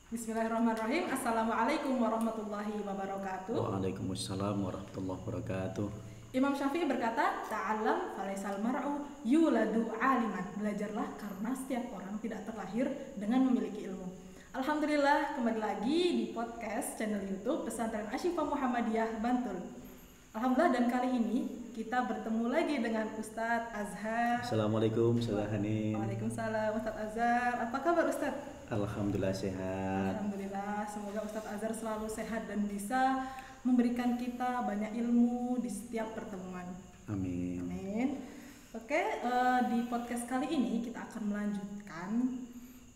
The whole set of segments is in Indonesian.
Bismillahirrahmanirrahim. Assalamualaikum warahmatullahi wabarakatuh. Waalaikumsalam warahmatullahi wabarakatuh. Imam Syafi'i berkata, "Ta'allam falaisal mar'u yuladu aliman." Belajarlah karena setiap orang tidak terlahir dengan memiliki ilmu. Alhamdulillah, kembali lagi di podcast channel YouTube Pesantren Asyifa Muhammadiyah Bantul. Alhamdulillah, dan kali ini kita bertemu lagi dengan Ustadz Azhar. Assalamualaikum, Saudara Hanin. Waalaikumsalam, Ustadz Azhar. Apa kabar Ustadz? Alhamdulillah sehat. Alhamdulillah, semoga Ustadz Azhar selalu sehat dan bisa memberikan kita banyak ilmu di setiap pertemuan. Amin. Amin. Oke, di podcast kali ini kita akan melanjutkan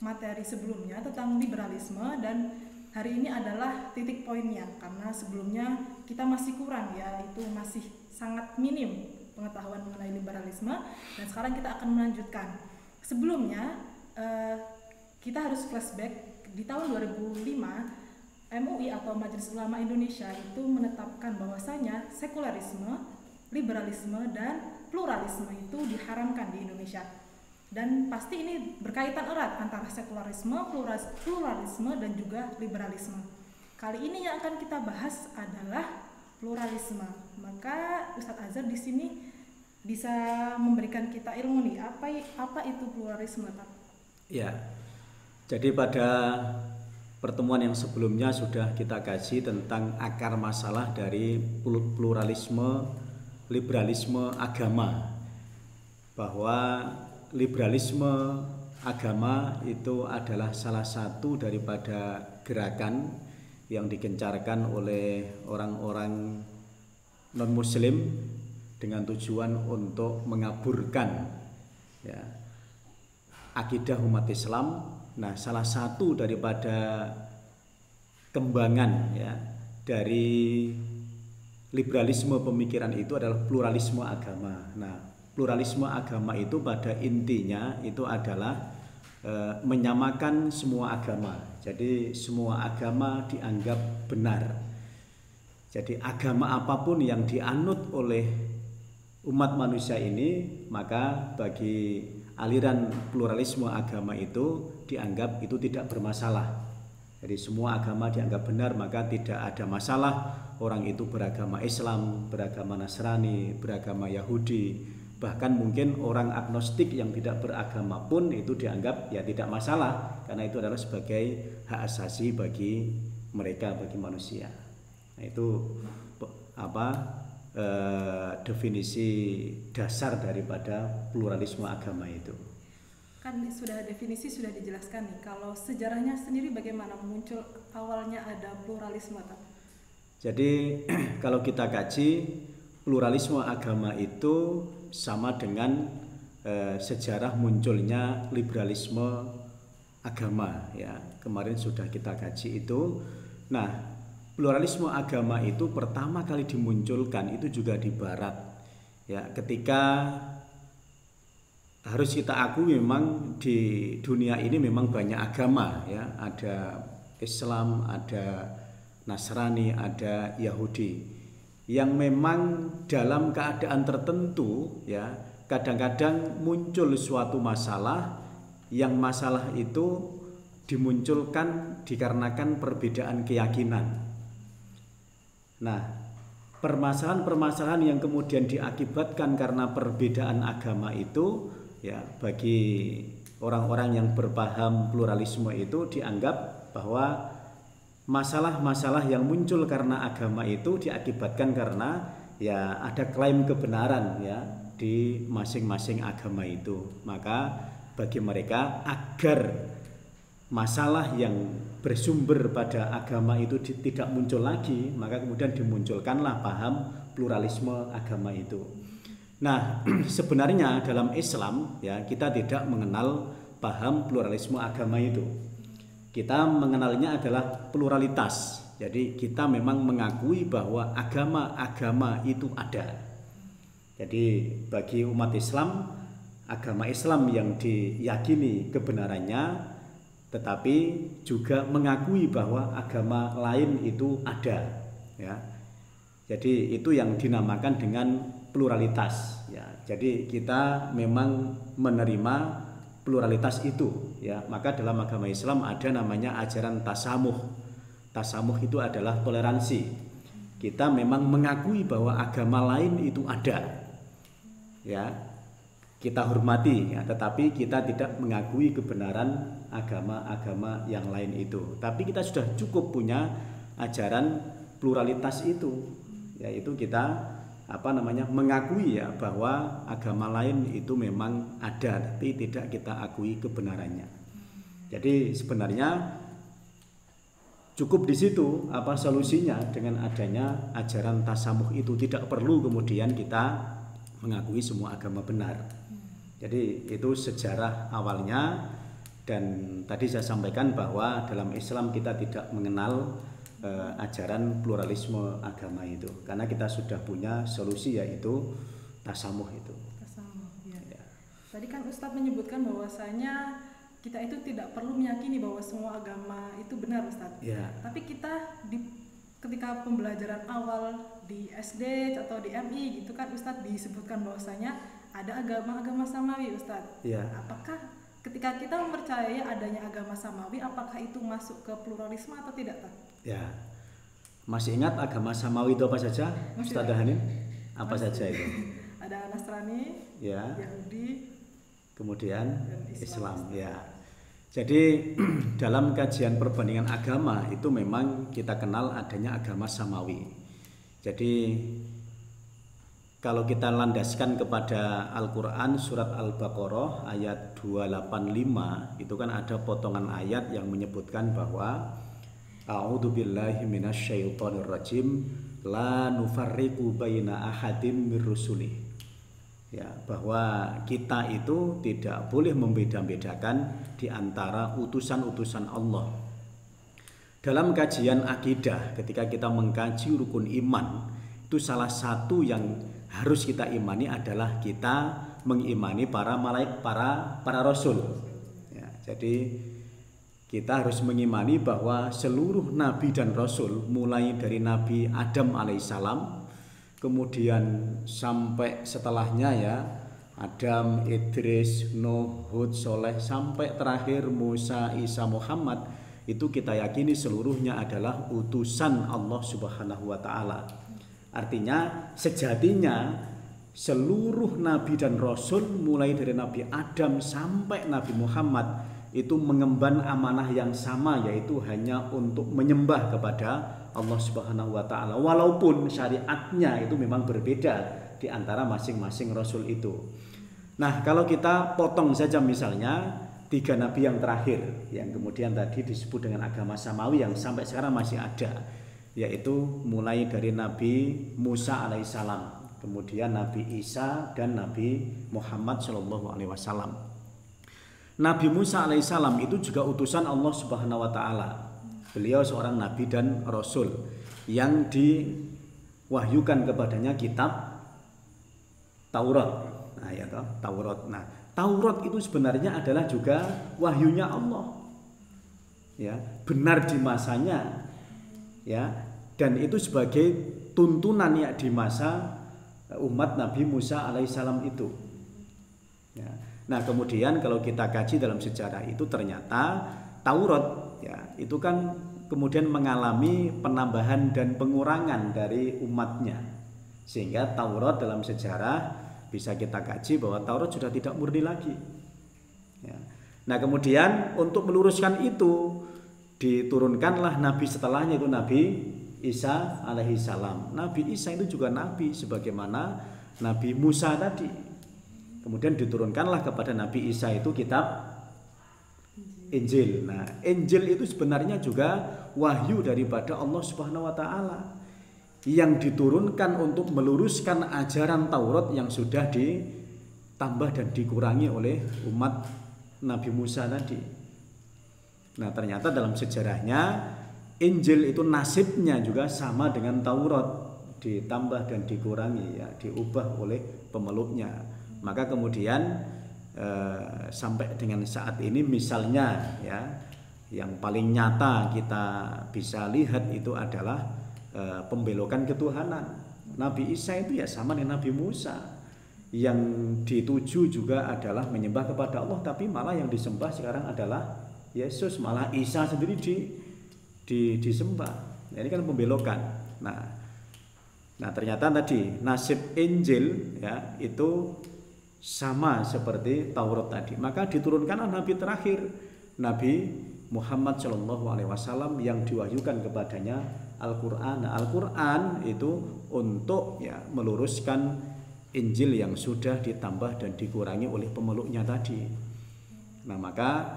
materi sebelumnya tentang liberalisme, dan hari ini adalah titik poinnya karena sebelumnya kita masih kurang, yaitu masih sangat minim pengetahuan mengenai liberalisme, dan sekarang kita akan melanjutkan. Sebelumnya kita harus flashback di tahun 2005. MUI atau Majelis Ulama Indonesia itu menetapkan bahwasanya sekularisme, liberalisme, dan pluralisme itu diharamkan di Indonesia. Dan pasti ini berkaitan erat antara sekularisme, pluralisme, dan juga liberalisme. Kali ini yang akan kita bahas adalah pluralisme. Maka Ustadz Azhar di sini bisa memberikan kita ilmu nih, apa itu pluralisme, Pak? Ya. Jadi pada pertemuan yang sebelumnya sudah kita kaji tentang akar masalah dari pluralisme, liberalisme agama. Bahwa liberalisme agama itu adalah salah satu daripada gerakan yang digencarkan oleh orang-orang non-muslim dengan tujuan untuk mengaburkan akidah umat Islam. Nah, salah satu daripada kembangan dari liberalisme pemikiran itu adalah pluralisme agama. Nah, pluralisme agama itu pada intinya itu adalah menyamakan semua agama. Jadi semua agama dianggap benar. Jadi agama apapun yang dianut oleh umat manusia ini, maka bagi aliran pluralisme agama itu dianggap itu tidak bermasalah. Jadi semua agama dianggap benar, maka tidak ada masalah orang itu beragama Islam, beragama Nasrani, beragama Yahudi, bahkan mungkin orang agnostik yang tidak beragama pun itu dianggap tidak masalah, karena itu adalah sebagai hak asasi bagi mereka, bagi manusia. Nah, itu definisi dasar daripada pluralisme agama itu. Kan sudah definisi sudah dijelaskan nih. Kalau sejarahnya sendiri bagaimana muncul awalnya ada pluralisme, Pak? Jadi kalau kita kaji pluralisme agama itu sama dengan sejarah munculnya liberalisme agama Kemarin sudah kita kaji itu. Nah, pluralisme agama itu pertama kali dimunculkan itu juga di barat. Ketika harus kita akui memang di dunia ini memang banyak agama ada Islam, ada Nasrani, ada Yahudi, yang memang dalam keadaan tertentu kadang-kadang muncul suatu masalah, yang masalah itu dimunculkan dikarenakan perbedaan keyakinan. Nah, permasalahan-permasalahan yang kemudian diakibatkan karena perbedaan agama itu bagi orang-orang yang berpaham pluralisme itu dianggap bahwa masalah-masalah yang muncul karena agama itu diakibatkan karena ada klaim kebenaran di masing-masing agama itu. Maka bagi mereka, agar masalah yang bersumber pada agama itu tidak muncul lagi, maka kemudian dimunculkanlah paham pluralisme agama itu. Nah, sebenarnya dalam Islam kita tidak mengenal paham pluralisme agama itu. Kita mengenalnya adalah pluralitas. Jadi kita memang mengakui bahwa agama-agama itu ada. Jadi bagi umat Islam, agama Islam yang diyakini kebenarannya, tetapi juga mengakui bahwa agama lain itu ada Jadi itu yang dinamakan dengan pluralitas Jadi kita memang menerima pluralitas itu, ya. Maka dalam agama Islam ada namanya ajaran tasamuh. Tasamuh itu adalah toleransi. Kita memang mengakui bahwa agama lain itu ada, ya. Kita hormati, ya, tetapi kita tidak mengakui kebenaran agama-agama yang lain itu. Tapi kita sudah cukup punya ajaran pluralitas itu, yaitu kita mengakui, ya, bahwa agama lain itu memang ada, tapi tidak kita akui kebenarannya. Jadi sebenarnya cukup di situ solusinya dengan adanya ajaran tasamuh itu. Tidak perlu kemudian kita mengakui semua agama benar. Jadi itu sejarah awalnya, dan tadi saya sampaikan bahwa dalam Islam kita tidak mengenal ajaran pluralisme agama itu, karena kita sudah punya solusi, yaitu tasamuh itu. Tasamuh, ya. Tadi kan Ustadz menyebutkan bahwasanya kita itu tidak perlu meyakini bahwa semua agama itu benar, Ustadz. Ya. Tapi kita ketika pembelajaran awal di SD atau di MI gitu kan, Ustadz disebutkan bahwasanya ada agama-agama samawi, Ustadz. Ya. Apakah ketika kita mempercayai adanya agama samawi, apakah itu masuk ke pluralisme atau tidak, Ustadz? Ya, masih ingat agama samawi itu apa saja, Ustadzah Hanin? Apa saja itu? Ada Nasrani, ya, Yahudi, kemudian Islam. Ya. Jadi dalam kajian perbandingan agama itu memang kita kenal adanya agama samawi. Jadi kalau kita landaskan kepada Al-Quran surat Al-Baqarah ayat 285, itu kan ada potongan ayat yang menyebutkan bahwa A'udzubillahi minasyaitonirrajim la nufarriqu baina ahadim mir rusulih. Ya, bahwa kita itu tidak boleh membeda-bedakan di antara utusan-utusan Allah. Dalam kajian akidah, ketika kita mengkaji rukun iman, itu salah satu yang harus kita imani adalah kita mengimani para malaikat, para rasul. Ya, jadi kita harus mengimani bahwa seluruh nabi dan rasul, mulai dari Nabi Adam alaihissalam, kemudian sampai setelahnya, ya, Adam, Idris, Nuh, Hud, Soleh, sampai terakhir Musa, Isa, Muhammad, itu kita yakini seluruhnya adalah utusan Allah Subhanahu wa Ta'ala. Artinya sejatinya seluruh nabi dan rasul, mulai dari Nabi Adam sampai Nabi Muhammad, itu mengemban amanah yang sama, yaitu hanya untuk menyembah kepada Allah Subhanahu wa Ta'ala, walaupun syariatnya itu memang berbeda di antara masing-masing rasul itu. Nah, kalau kita potong saja misalnya 3 nabi yang terakhir yang kemudian tadi disebut dengan agama samawi yang sampai sekarang masih ada, yaitu mulai dari Nabi Musa alaihissalam, kemudian Nabi Isa, dan Nabi Muhammad sallallahu alaihi wasallam. Nabi Musa alaihissalam itu juga utusan Allah Subhanahu wa Ta'ala. Beliau seorang nabi dan rasul yang diwahyukan kepadanya kitab Taurat. Nah, ya toh, Taurat. Nah, Taurat itu sebenarnya adalah juga wahyunya Allah. Ya, benar di masanya. Ya, dan itu sebagai tuntunan, ya, di masa umat Nabi Musa alaihissalam itu. Ya. Nah, kemudian kalau kita kaji dalam sejarah itu ternyata Taurat, ya, itu kan kemudian mengalami penambahan dan pengurangan dari umatnya, sehingga Taurat dalam sejarah bisa kita kaji bahwa Taurat sudah tidak murni lagi. Ya. Nah, kemudian untuk meluruskan itu diturunkanlah nabi setelahnya, itu Nabi Isa alaihissalam. Nabi Isa itu juga nabi sebagaimana Nabi Musa tadi. Kemudian diturunkanlah kepada Nabi Isa itu kitab Injil. Nah, Injil itu sebenarnya juga wahyu daripada Allah Subhanahu wa Ta'ala yang diturunkan untuk meluruskan ajaran Taurat yang sudah ditambah dan dikurangi oleh umat Nabi Musa tadi. Nah, ternyata dalam sejarahnya Injil itu nasibnya juga sama dengan Taurat, ditambah dan dikurangi, ya, diubah oleh pemeluknya. Maka kemudian sampai dengan saat ini misalnya, ya, yang paling nyata kita bisa lihat itu adalah pembelokan ketuhanan. Nabi Isa itu ya sama dengan Nabi Musa. yang dituju juga adalah menyembah kepada Allah, tapi malah yang disembah sekarang adalah Yesus, malah Isa sendiri disembah. Nah, ini kan pembelokan. Nah ternyata tadi nasib Injil ya itu sama seperti Taurat tadi. Maka diturunkanlah Nabi terakhir, Nabi Muhammad Shallallahu Alaihi Wasallam, yang diwahyukan kepadanya Al-Quran. Nah, Al-Quran itu untuk ya meluruskan Injil yang sudah ditambah dan dikurangi oleh pemeluknya tadi. Nah maka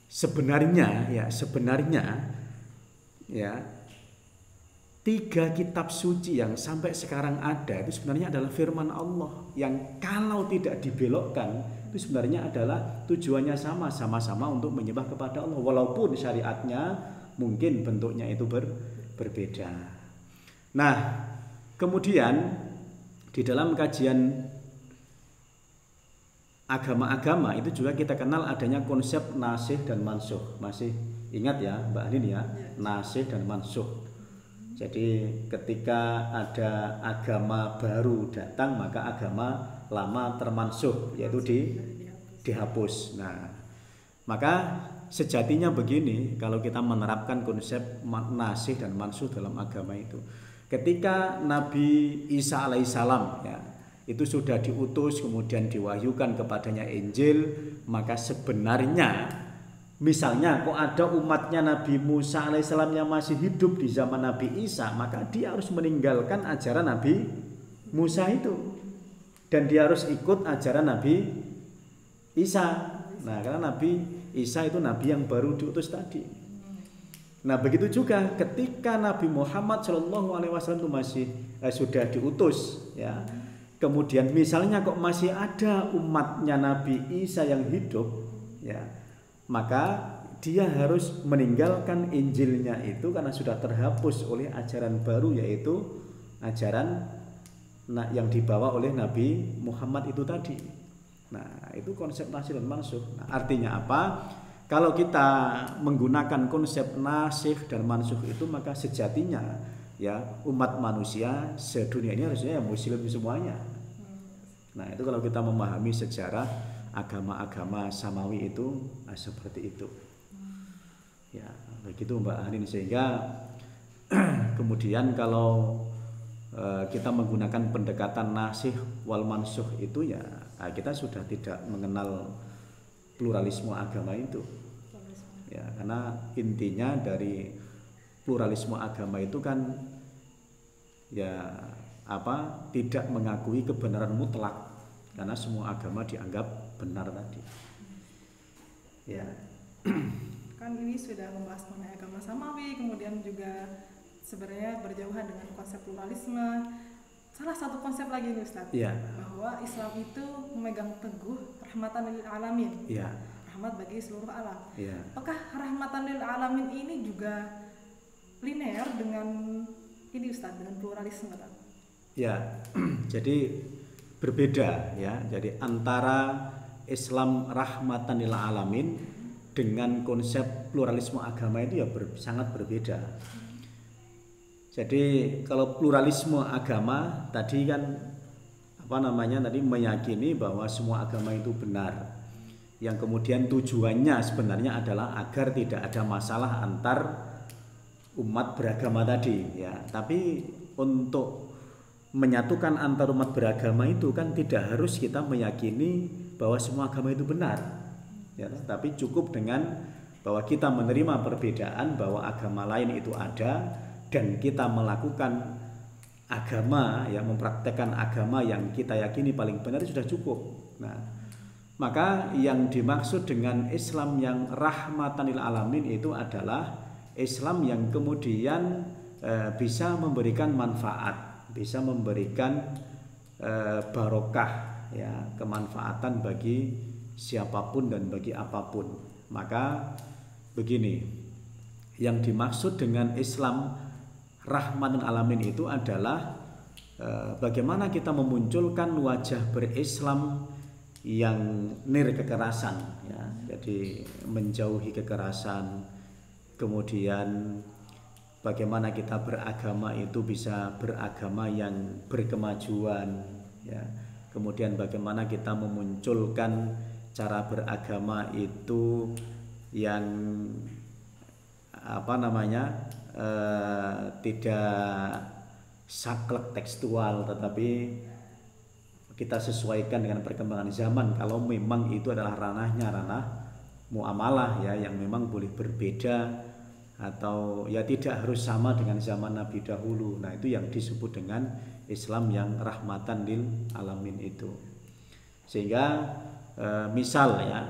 sebenarnya ya 3 kitab suci yang sampai sekarang ada itu sebenarnya adalah firman Allah, yang kalau tidak dibelokkan itu sebenarnya adalah tujuannya sama-sama untuk menyembah kepada Allah, walaupun syariatnya mungkin bentuknya itu berbeda. Nah kemudian di dalam kajian agama-agama itu juga kita kenal adanya konsep nasikh dan mansukh. Masih ingat ya Mbak Anin ya, nasikh dan mansukh. Jadi ketika ada agama baru datang, maka agama lama termansukh, yaitu dihapus. Nah, maka sejatinya begini, kalau kita menerapkan konsep nasikh dan mansukh dalam agama itu, ketika Nabi Isa alaihissalam ya itu sudah diutus kemudian diwahyukan kepadanya Injil, maka sebenarnya misalnya kok ada umatnya Nabi Musa alaihissalam yang masih hidup di zaman Nabi Isa, maka dia harus meninggalkan ajaran Nabi Musa itu dan dia harus ikut ajaran Nabi Isa. Nah karena Nabi Isa itu nabi yang baru diutus tadi. Nah begitu juga ketika Nabi Muhammad Shallallahu Alaihi Wasallam itu masih sudah diutus ya, kemudian misalnya kok masih ada umatnya Nabi Isa yang hidup ya, maka dia harus meninggalkan Injilnya itu karena sudah terhapus oleh ajaran baru, yaitu ajaran yang dibawa oleh Nabi Muhammad itu tadi. Nah itu konsep nasikh dan mansukh. Nah, artinya apa? Kalau kita menggunakan konsep nasikh dan mansukh itu, maka sejatinya ya umat manusia sedunia ini harusnya ya muslim semuanya. Nah itu kalau kita memahami sejarah agama-agama samawi itu seperti itu. Ya begitu Mbak Anin, sehingga kemudian kalau kita menggunakan pendekatan nasikh wal mansukh itu ya kita sudah tidak mengenal pluralisme agama itu. Ya, karena intinya dari pluralisme agama itu kan ya tidak mengakui kebenaran mutlak, karena semua agama dianggap benar tadi. Ya. Kan ini sudah membahas mengenai agama samawi, kemudian juga sebenarnya berjauhan dengan konsep pluralisme. Salah satu konsep lagi nih Ustaz, bahwa Islam itu memegang teguh rahmatan lil alamin. Rahmat bagi seluruh alam. Apakah rahmatan lil alamin ini juga linear dengan ini Ustaz, dengan pluralisme? Ya, jadi berbeda ya. Jadi antara Islam rahmatan lil alamin dengan konsep pluralisme agama itu ya sangat berbeda. Jadi kalau pluralisme agama tadi kan tadi meyakini bahwa semua agama itu benar, yang kemudian tujuannya sebenarnya adalah agar tidak ada masalah antar umat beragama tadi ya. Tapi untuk menyatukan antar umat beragama itu kan tidak harus kita meyakini bahwa semua agama itu benar ya, tapi cukup dengan bahwa kita menerima perbedaan, bahwa agama lain itu ada dan kita melakukan agama yang mempraktekkan agama yang kita yakini paling benar sudah cukup. Nah, maka yang dimaksud dengan Islam yang rahmatan lil alamin itu adalah Islam yang kemudian bisa memberikan manfaat, bisa memberikan barokah ya, kemanfaatan bagi siapapun dan bagi apapun. Maka begini, yang dimaksud dengan Islam rahmatan alamin itu adalah bagaimana kita memunculkan wajah berislam yang nir kekerasan ya, jadi menjauhi kekerasan. Kemudian bagaimana kita beragama itu bisa beragama yang berkemajuan ya, kemudian bagaimana kita memunculkan cara beragama itu yang tidak saklek tekstual, tetapi kita sesuaikan dengan perkembangan zaman. Kalau memang itu adalah ranahnya ranah muamalah ya, yang memang boleh berbeda atau ya tidak harus sama dengan zaman Nabi dahulu. Nah, itu yang disebut dengan Islam yang rahmatan lil alamin itu. Sehingga misal ya,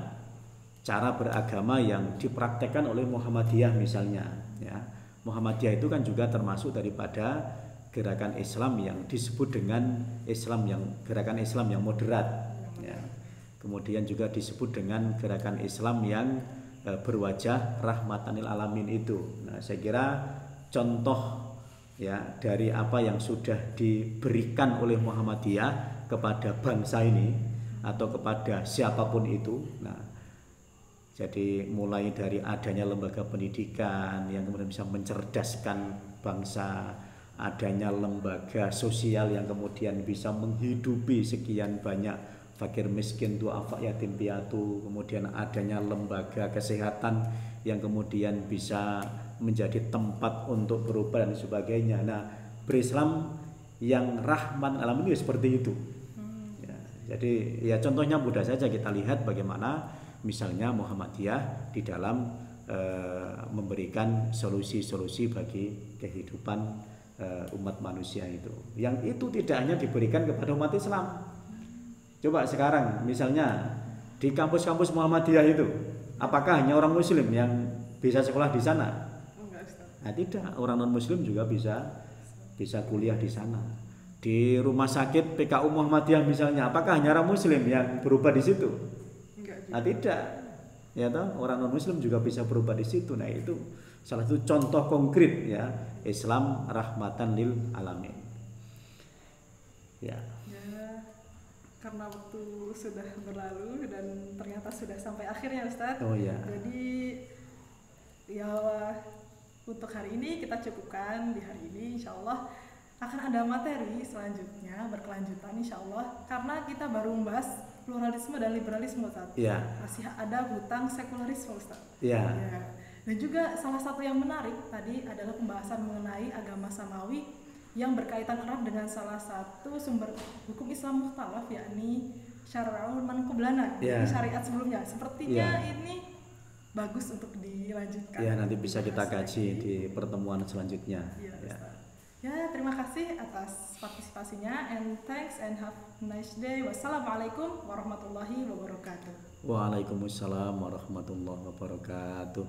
cara beragama yang dipraktekkan oleh Muhammadiyah misalnya ya. Muhammadiyah itu kan juga termasuk daripada gerakan Islam yang disebut dengan gerakan Islam yang moderat ya. Kemudian juga disebut dengan gerakan Islam yang berwajah rahmatan lil alamin itu. Nah, saya kira contoh ya dari apa yang sudah diberikan oleh Muhammadiyah kepada bangsa ini atau kepada siapapun itu. Nah, jadi mulai dari adanya lembaga pendidikan yang kemudian bisa mencerdaskan bangsa, adanya lembaga sosial yang kemudian bisa menghidupi sekian banyak fakir miskin, duafa, yatim piatu, kemudian adanya lembaga kesehatan yang kemudian bisa menjadi tempat untuk berobat dan sebagainya. Nah, berislam yang rahman alam ini seperti itu. Ya, jadi ya contohnya mudah saja kita lihat bagaimana misalnya Muhammadiyah di dalam memberikan solusi-solusi bagi kehidupan umat manusia itu. Yang itu tidak hanya diberikan kepada umat Islam. Coba sekarang misalnya di kampus-kampus Muhammadiyah itu, apakah hanya orang Muslim yang bisa sekolah di sana? Nah, tidak, orang non Muslim juga bisa kuliah di sana. Di rumah sakit PKU Muhammadiyah misalnya, apakah hanya orang Muslim yang berubah di situ? Nah, tidak, ya toh, orang non Muslim juga bisa berubah di situ. Nah, itu salah satu contoh konkret ya Islam rahmatan lil alamin. Ya. Karena waktu sudah berlalu dan ternyata sudah sampai akhirnya Ustadz. Oh ya. Jadi ya untuk hari ini kita cukupkan di hari ini. Insya Allah akan ada materi selanjutnya berkelanjutan Insya Allah, karena kita baru membahas pluralisme dan liberalisme Ustadz. Ya. Masih ada hutang sekularisme Ustadz. Ya. Ya. Dan juga salah satu yang menarik tadi adalah pembahasan mengenai agama samawi yang berkaitan erat dengan salah satu sumber hukum Islam mukhtalaf, yakni syara'ul man qablana, syariat sebelumnya. Sepertinya ini bagus untuk dilanjutkan. Ya, nanti bisa kita kaji di pertemuan selanjutnya. Ya, terima kasih atas partisipasinya, and thanks and have a nice day. Wassalamualaikum warahmatullahi wabarakatuh. Waalaikumsalam warahmatullahi wabarakatuh.